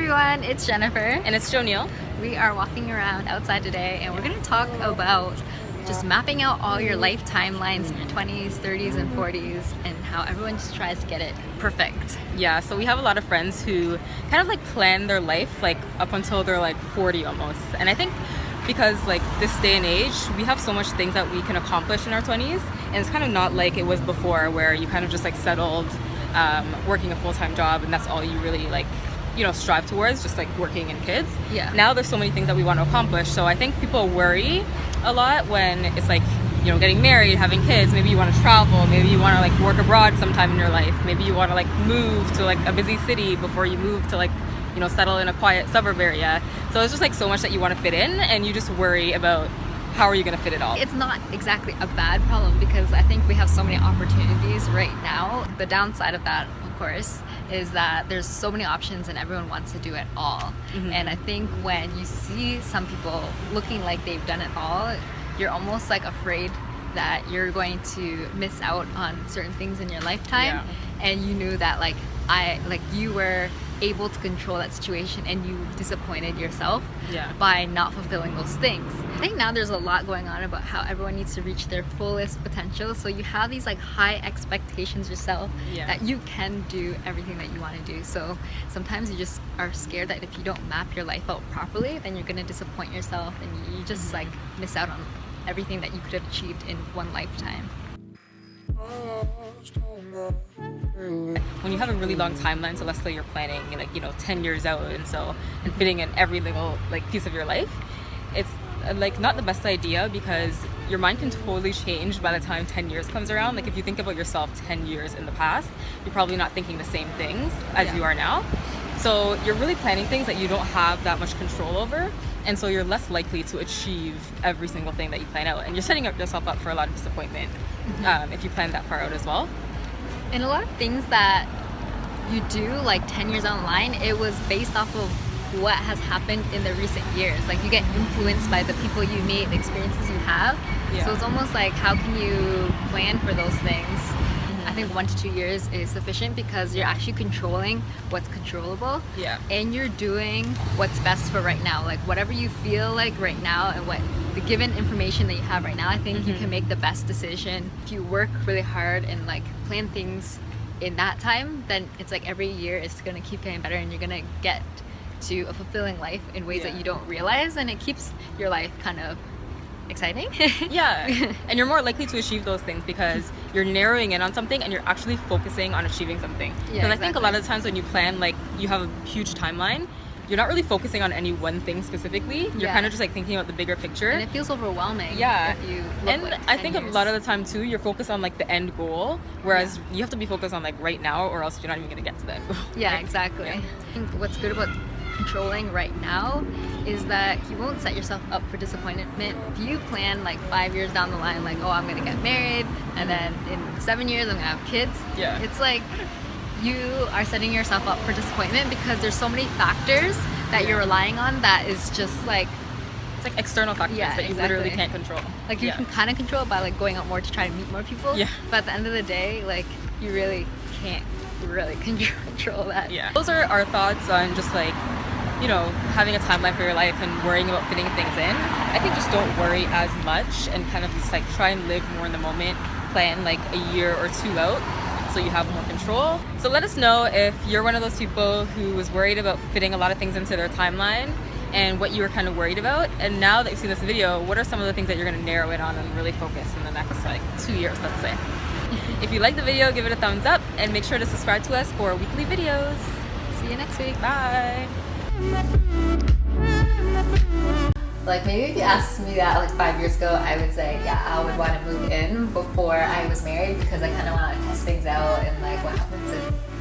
everyone, it's Jennifer. And it's Jonil. We are walking around outside today and we're going to talk about just mapping out all your life timelines in your 20s, 30s, and 40s and how everyone just tries to get it perfect. Yeah, so we have a lot of friends who kind of like plan their life like up until they're like 40 almost. And I think because like this day and age, we have so much things that we can accomplish in our 20s, and it's kind of not like it was before where you kind of just like settled working a full-time job and that's all you really like, you know, strive towards, just like working and kids. Yeah. Now there's so many things that we want to accomplish, so I think people worry a lot when it's like, you know, getting married, having kids, maybe you want to travel, maybe you want to like work abroad sometime in your life, maybe you want to like move to like a busy city before you move to like, you know, settle in a quiet suburb area. So it's just like so much that you want to fit in and you just worry about how are you going to fit it all. It's not exactly a bad problem because I think we have so many opportunities right now. The downside of that, of course, is that there's so many options and everyone wants to do it all. And I think when you see some people looking like they've done it all, you're almost like afraid that you're going to miss out on certain things in your lifetime. Yeah. And you knew that you were able to control that situation and you disappointed yourself by not fulfilling those things. I think now there's a lot going on about how everyone needs to reach their fullest potential, so you have these like high expectations yourself that you can do everything that you want to do. So sometimes you just are scared that if you don't map your life out properly, then you're going to disappoint yourself and you just like miss out on everything that you could have achieved in one lifetime. When you have a really long timeline, so let's say you're planning like, you know, 10 years out and fitting in every little like piece of your life, it's like not the best idea because your mind can totally change by the time 10 years comes around. Like if you think about yourself 10 years in the past, you're probably not thinking the same things as you are now. So you're really planning things that you don't have that much control over, and so you're less likely to achieve every single thing that you plan out, and you're setting yourself up for a lot of disappointment if you plan that far out as well. And a lot of things that you do like 10 years down the line, it was based off of what has happened in the recent years. Like you get influenced by the people you meet, the experiences you have. So it's almost like, how can you plan for those things? I think 1 to 2 years is sufficient because you're actually controlling what's controllable. And you're doing what's best for right now. Like whatever you feel like right now and what the given information that you have right now, I think you can make the best decision. If you work really hard and like plan things in that time, then it's like every year it's gonna keep getting better and you're gonna get to a fulfilling life in ways that you don't realize, and it keeps your life kind of exciting. And you're more likely to achieve those things because you're narrowing in on something and you're actually focusing on achieving something. Because I think a lot of the times when you plan, like you have a huge timeline, you're not really focusing on any one thing specifically. You're kind of just like thinking about the bigger picture. And it feels overwhelming. If you look and like I think years. a lot of the time too, you're focused on like the end goal, whereas you have to be focused on like right now, or else you're not even gonna get to the end goal. Exactly. I think what's good about controlling right now is that you won't set yourself up for disappointment. If you plan like 5 years down the line, like, oh, I'm gonna get married and then in 7 years I'm gonna have kids, it's like you are setting yourself up for disappointment because there's so many factors that you're relying on that is just like, it's like external factors that you literally can't control. Like you can kind of control it by like going out more to try to meet more people, but at the end of the day, like you really can't really control that. Those are our thoughts on just like, you know, having a timeline for your life and worrying about fitting things in. I think just don't worry as much and kind of just like try and live more in the moment, plan like a year or two out so you have more control. So let us know if you're one of those people who was worried about fitting a lot of things into their timeline and what you were kind of worried about. And now that you've seen this video, what are some of the things that you're going to narrow in on and really focus in the next like 2 years, let's say. If you like the video, give it a thumbs up and make sure to subscribe to us for weekly videos. See you next week. Bye. Like maybe if you asked me that like 5 years ago, I would say I would want to move in before I was married because I kind of want to test things out and like what happens if